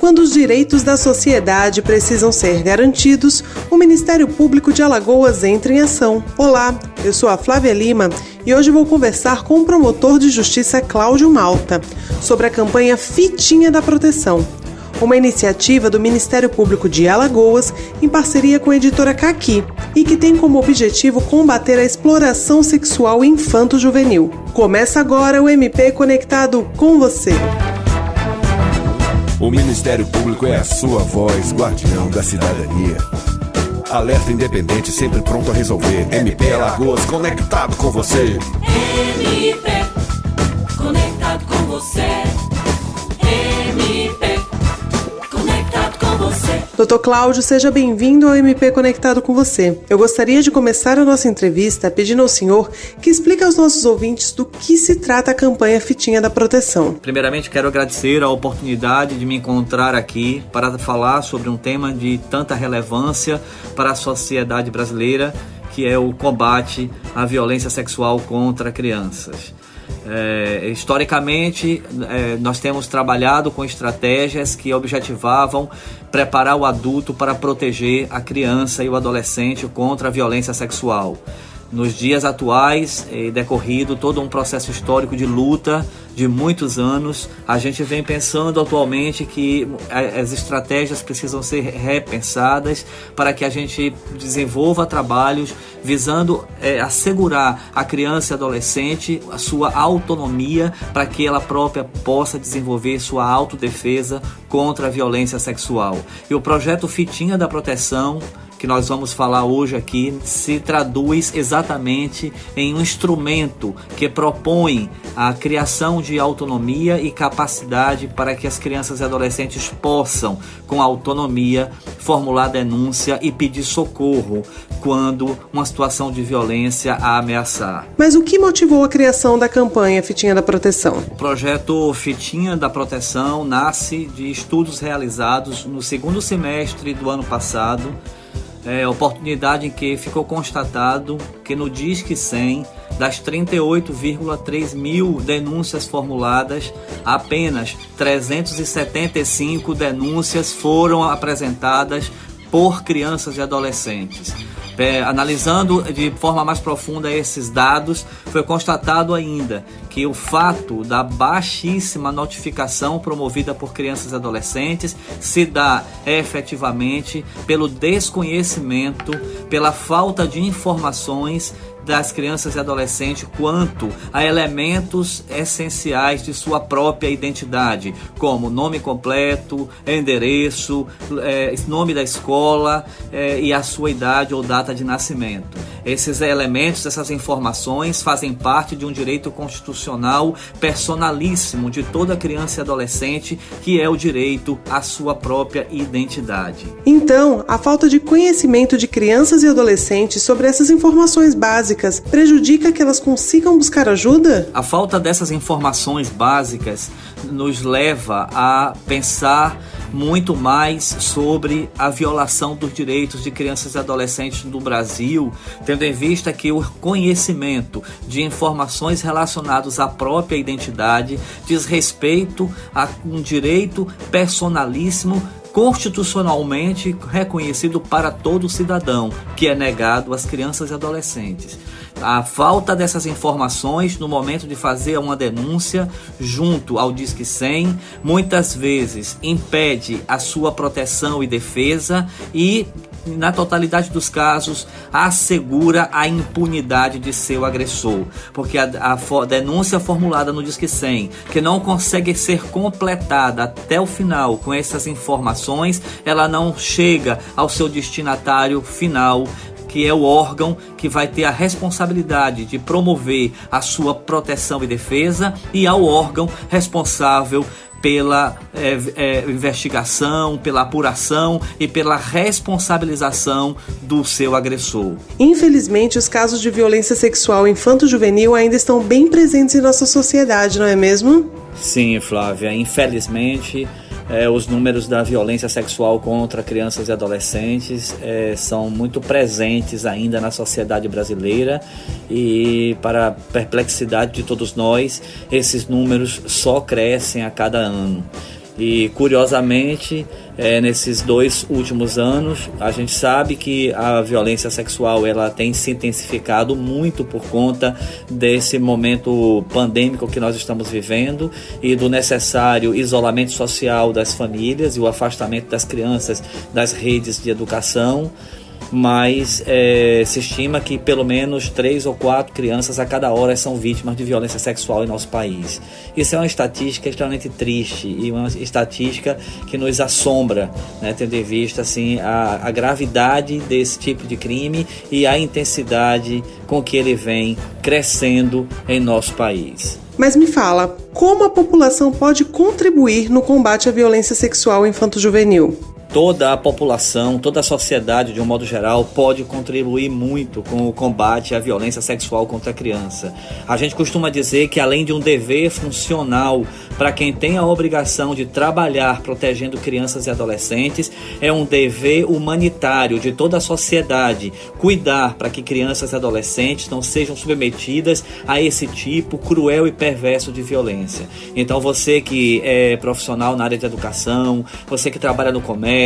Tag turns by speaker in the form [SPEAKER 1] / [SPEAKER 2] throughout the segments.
[SPEAKER 1] Quando os direitos da sociedade precisam ser garantidos, o Ministério Público de Alagoas entra em ação. Olá, eu sou a Flávia Lima e hoje vou conversar com o promotor de justiça Cláudio Malta sobre a campanha Fitinha da Proteção, uma iniciativa do Ministério Público de Alagoas em parceria com a editora Caqui e que tem como objetivo combater a exploração sexual infanto-juvenil. Começa agora o MP Conectado com você.
[SPEAKER 2] O Ministério Público é a sua voz, guardião da cidadania. Alerta independente, sempre pronto a resolver. MP Alagoas, conectado com você.
[SPEAKER 3] MP, conectado com você. MP, conectado com você.
[SPEAKER 1] Dr. Cláudio, seja bem-vindo ao MP Conectado com você. Eu gostaria de começar a nossa entrevista pedindo ao senhor que explique aos nossos ouvintes do que se trata a campanha Fitinha da Proteção.
[SPEAKER 4] Primeiramente, quero agradecer a oportunidade de me encontrar aqui para falar sobre um tema de tanta relevância para a sociedade brasileira, que é o combate à violência sexual contra crianças. Historicamente, nós temos trabalhado com estratégias que objetivavam preparar o adulto para proteger a criança e o adolescente contra a violência sexual. Nos dias atuais, decorrido todo um processo histórico de luta de muitos anos, a gente vem pensando atualmente que as estratégias precisam ser repensadas para que a gente desenvolva trabalhos visando assegurar a criança e adolescente a sua autonomia para que ela própria possa desenvolver sua autodefesa contra a violência sexual. E o projeto Fitinha da Proteção, que nós vamos falar hoje aqui, se traduz exatamente em um instrumento que propõe a criação de autonomia e capacidade para que as crianças e adolescentes possam, com autonomia, formular denúncia e pedir socorro quando uma situação de violência a ameaçar.
[SPEAKER 1] Mas o que motivou a criação da campanha Fitinha da Proteção?
[SPEAKER 4] O projeto Fitinha da Proteção nasce de estudos realizados no segundo semestre do ano passado, oportunidade em que ficou constatado que no Disque 100, das 38,3 mil denúncias formuladas, apenas 375 denúncias foram apresentadas por crianças e adolescentes. Analisando de forma mais profunda esses dados, foi constatado ainda que o fato da baixíssima notificação promovida por crianças e adolescentes se dá efetivamente pelo desconhecimento, pela falta de informações das crianças e adolescentes quanto a elementos essenciais de sua própria identidade, como nome completo, endereço, nome da escola e a sua idade ou data de nascimento. Esses elementos, essas informações fazem parte de um direito constitucional personalíssimo de toda criança e adolescente, que é o direito à sua própria identidade.
[SPEAKER 1] Então, a falta de conhecimento de crianças e adolescentes sobre essas informações básicas prejudica que elas consigam buscar ajuda?
[SPEAKER 4] A falta dessas informações básicas nos leva a pensar muito mais sobre a violação dos direitos de crianças e adolescentes no Brasil, tendo em vista que o conhecimento de informações relacionadas à própria identidade diz respeito a um direito personalíssimo constitucionalmente reconhecido para todo cidadão, que é negado às crianças e adolescentes. A falta dessas informações no momento de fazer uma denúncia junto ao Disque 100 muitas vezes impede a sua proteção e defesa e, na totalidade dos casos, assegura a impunidade de seu agressor, porque a denúncia formulada no Disque 100, que não consegue ser completada até o final com essas informações, ela não chega ao seu destinatário final, que é o órgão que vai ter a responsabilidade de promover a sua proteção e defesa, e ao órgão responsável pela investigação, pela apuração e pela responsabilização do seu agressor.
[SPEAKER 1] Infelizmente, os casos de violência sexual infanto-juvenil ainda estão bem presentes em nossa sociedade, não é mesmo?
[SPEAKER 4] Sim, Flávia, infelizmente os números da violência sexual contra crianças e adolescentes são muito presentes ainda na sociedade brasileira, e para a perplexidade de todos nós, esses números só crescem a cada ano. E, curiosamente, nesses 2 últimos anos, a gente sabe que a violência sexual ela tem se intensificado muito por conta desse momento pandêmico que nós estamos vivendo e do necessário isolamento social das famílias e o afastamento das crianças das redes de educação. Mas se estima que pelo menos 3 ou 4 crianças a cada hora são vítimas de violência sexual em nosso país. Isso é uma estatística extremamente triste e uma estatística que nos assombra, né, tendo em vista assim, a gravidade desse tipo de crime e a intensidade com que ele vem crescendo em nosso país.
[SPEAKER 1] Mas me fala, como a população pode contribuir no combate à violência sexual infanto-juvenil?
[SPEAKER 4] Toda a população, toda a sociedade, de um modo geral, pode contribuir muito com o combate à violência sexual contra a criança. A gente costuma dizer que, além de um dever funcional para quem tem a obrigação de trabalhar protegendo crianças e adolescentes, é um dever humanitário de toda a sociedade cuidar para que crianças e adolescentes não sejam submetidas a esse tipo cruel e perverso de violência. Então, você que é profissional na área de educação, você que trabalha no comércio,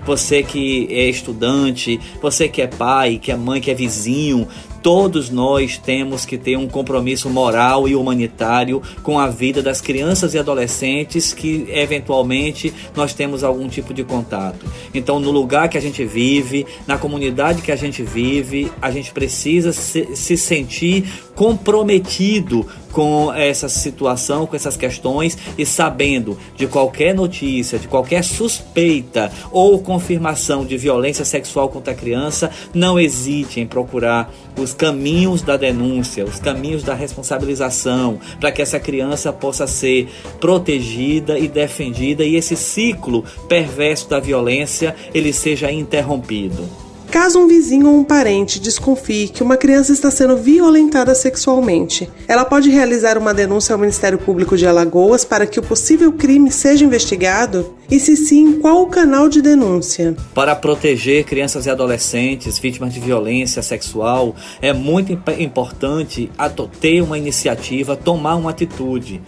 [SPEAKER 4] você que é estudante, você que é pai, que é mãe, que é vizinho, todos nós temos que ter um compromisso moral e humanitário com a vida das crianças e adolescentes que eventualmente nós temos algum tipo de contato. Então, no lugar que a gente vive, na comunidade que a gente vive, a gente precisa se sentir comprometido com essa situação, com essas questões, e sabendo de qualquer notícia, de qualquer suspeita ou confirmação de violência sexual contra a criança, não hesite em procurar os caminhos da denúncia, os caminhos da responsabilização, para que essa criança possa ser protegida e defendida e esse ciclo perverso da violência ele seja interrompido.
[SPEAKER 1] Caso um vizinho ou um parente desconfie que uma criança está sendo violentada sexualmente, ela pode realizar uma denúncia ao Ministério Público de Alagoas para que o possível crime seja investigado? E se sim, qual o canal de denúncia?
[SPEAKER 4] Para proteger crianças e adolescentes vítimas de violência sexual, é muito importante ter uma iniciativa, tomar uma atitude.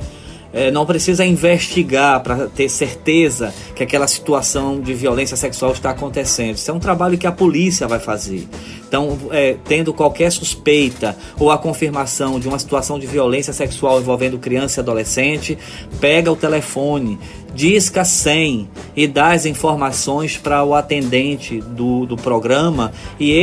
[SPEAKER 4] Não precisa investigar para ter certeza que aquela situação de violência sexual está acontecendo. Isso é um trabalho que a polícia vai fazer. Então, tendo qualquer suspeita ou a confirmação de uma situação de violência sexual envolvendo criança e adolescente, pega o telefone, disca 100 e dá as informações para o atendente do programa, e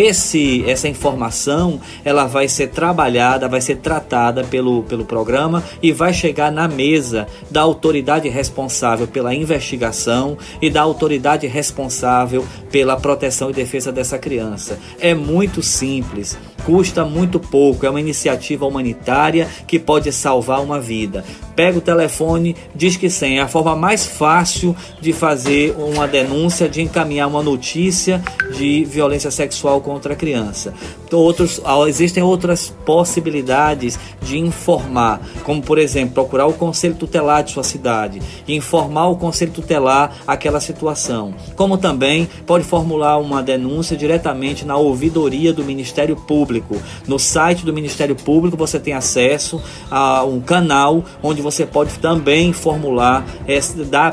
[SPEAKER 4] essa informação ela vai ser trabalhada, vai ser tratada pelo programa e vai chegar na mesa da autoridade responsável pela investigação e da autoridade responsável pela proteção e defesa dessa criança. É muito simples, custa muito pouco, é uma iniciativa humanitária que pode salvar uma vida. Pega o telefone, disque 100, é a forma mais fácil de fazer uma denúncia, de encaminhar uma notícia de violência sexual contra a criança. Existem outras possibilidades de informar, como por exemplo, procurar o conselho tutelar de sua cidade e informar o conselho tutelar aquela situação. Como também pode formular uma denúncia diretamente na ouvidoria do Ministério Público. No site do Ministério Público você tem acesso a um canal onde você pode também formular,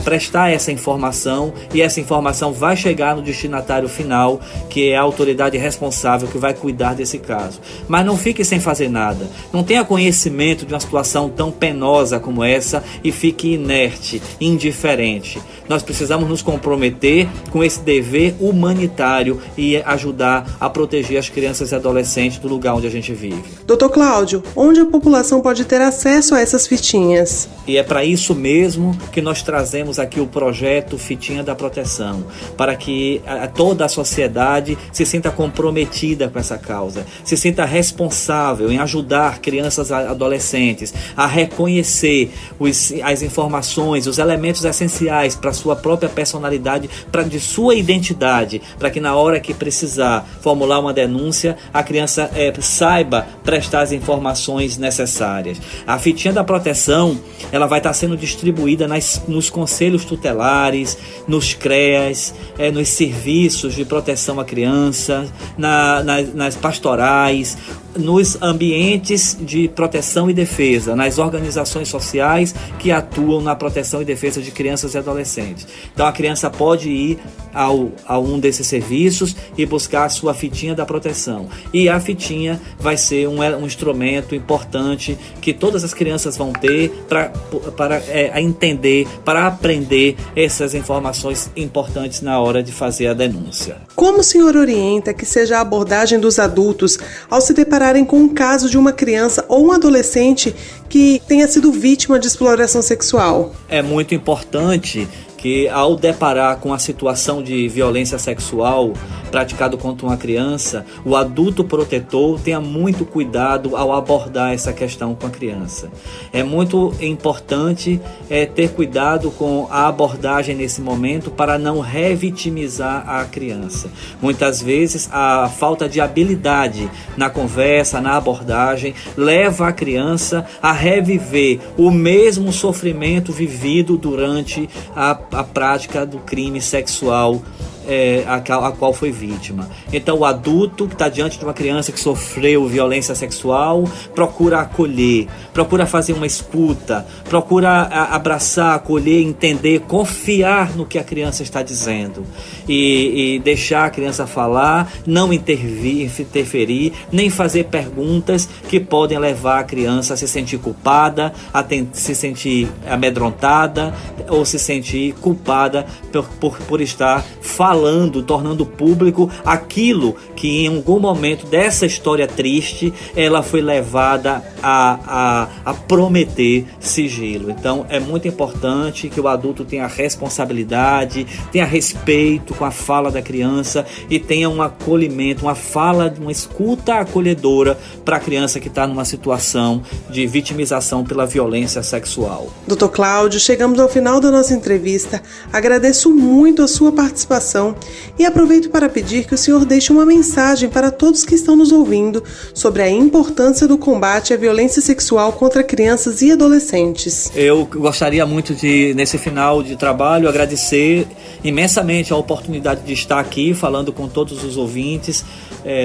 [SPEAKER 4] prestar essa informação, e essa informação vai chegar no destinatário final, que é a autoridade responsável que vai cuidar desse caso. Mas não fique sem fazer nada. Não tenha conhecimento de uma situação tão penosa como essa e fique inerte, indiferente. Nós precisamos nos comprometer com esse dever humanitário e ajudar a proteger as crianças e adolescentes do lugar onde a gente vive.
[SPEAKER 1] Dr. Cláudio, onde a população pode ter acesso a essas fitinhas?
[SPEAKER 4] E é para isso mesmo que nós trazemos aqui o projeto Fitinha da Proteção, para que toda a sociedade se sinta comprometida com essa causa, se sinta responsável em ajudar crianças e adolescentes a reconhecer as informações, os elementos essenciais para a sua própria personalidade, de sua identidade, para que na hora que precisar formular uma denúncia, a criança saiba prestar as informações necessárias. A Fitinha da Proteção ela vai estar sendo distribuída nos conselhos tutelares, nos CREAs, nos serviços de proteção à criança, nas pastorais. nos ambientes de proteção e defesa, nas organizações sociais que atuam na proteção e defesa de crianças e adolescentes. Então a criança pode ir a um desses serviços e buscar a sua fitinha da proteção. E a fitinha vai ser um instrumento importante que todas as crianças vão ter para entender, para aprender essas informações importantes na hora de fazer a denúncia.
[SPEAKER 1] Como o senhor orienta que seja a abordagem dos adultos ao se depararem com um caso de uma criança ou um adolescente que tenha sido vítima de exploração sexual?
[SPEAKER 4] É muito importante que, ao deparar com a situação de violência sexual praticado contra uma criança, o adulto protetor tenha muito cuidado ao abordar essa questão com a criança. É muito importante ter cuidado com a abordagem nesse momento para não revitimizar a criança. Muitas vezes a falta de habilidade na conversa, na abordagem, leva a criança a reviver o mesmo sofrimento vivido durante a prática do crime sexual a qual foi vítima. Então o adulto que está diante de uma criança que sofreu violência sexual procura acolher, procura fazer uma escuta, procura abraçar, acolher, entender, confiar no que a criança está dizendo e deixar a criança falar, não interferir, nem fazer perguntas que podem levar a criança a se sentir culpada, a se sentir amedrontada ou se sentir culpada por estar falando, tornando público aquilo que em algum momento dessa história triste ela foi levada a prometer sigilo. Então é muito importante que o adulto tenha responsabilidade, tenha respeito com a fala da criança e tenha um acolhimento, uma escuta acolhedora para a criança que está numa situação de vitimização pela violência sexual.
[SPEAKER 1] Dr. Cláudio, chegamos ao final da nossa entrevista. Agradeço muito a sua participação e aproveito para pedir que o senhor deixe uma mensagem para todos que estão nos ouvindo sobre a importância do combate à violência sexual contra crianças e adolescentes.
[SPEAKER 4] Eu gostaria muito de, nesse final de trabalho, agradecer imensamente a oportunidade de estar aqui falando com todos os ouvintes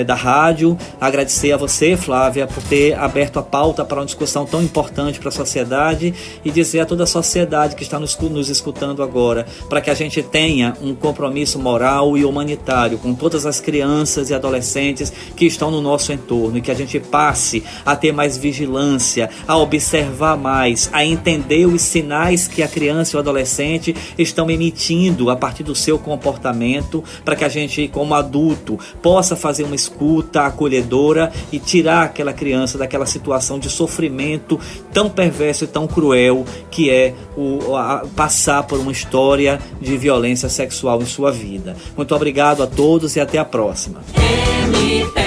[SPEAKER 4] da rádio. Agradecer a você, Flávia, por ter aberto a pauta para uma discussão tão importante para a sociedade e dizer a toda a sociedade que está nos escutando agora, para que a gente tenha um compromisso moral e humanitário com todas as crianças e adolescentes que estão no nosso entorno e que a gente passe a ter mais vigilância, a observar mais, a entender os sinais que a criança e o adolescente estão emitindo a partir do seu comportamento, para que a gente, como adulto, possa fazer uma escuta acolhedora e tirar aquela criança daquela situação de sofrimento tão perverso e tão cruel que é passar por uma história de violência sexual em sua vida. Muito obrigado a todos e até a próxima.
[SPEAKER 3] MP,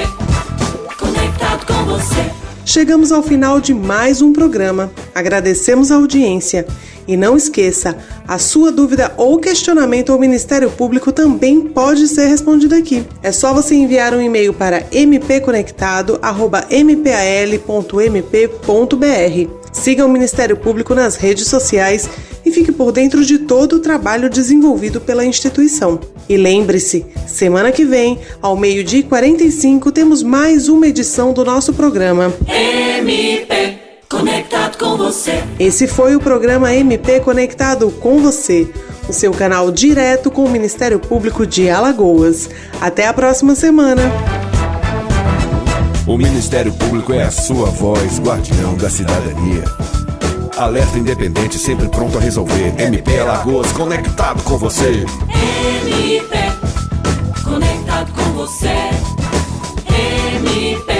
[SPEAKER 3] conectado com você.
[SPEAKER 1] Chegamos ao final de mais um programa. Agradecemos a audiência. E não esqueça, a sua dúvida ou questionamento ao Ministério Público também pode ser respondido aqui. É só você enviar um e-mail para mpconectado@mpal.mp.br. Siga o Ministério Público nas redes sociais e fique por dentro de todo o trabalho desenvolvido pela instituição. E lembre-se, semana que vem, ao 12h45, temos mais uma edição do nosso programa
[SPEAKER 3] MP, conectado com você.
[SPEAKER 1] Esse foi o programa MP Conectado com você, o seu canal direto com o Ministério Público de Alagoas. Até a próxima semana.
[SPEAKER 2] O Ministério Público é a sua voz, guardião da cidadania. Alerta independente, sempre pronto a resolver. MP Alagoas, conectado com você.
[SPEAKER 3] MP, conectado com você. MP.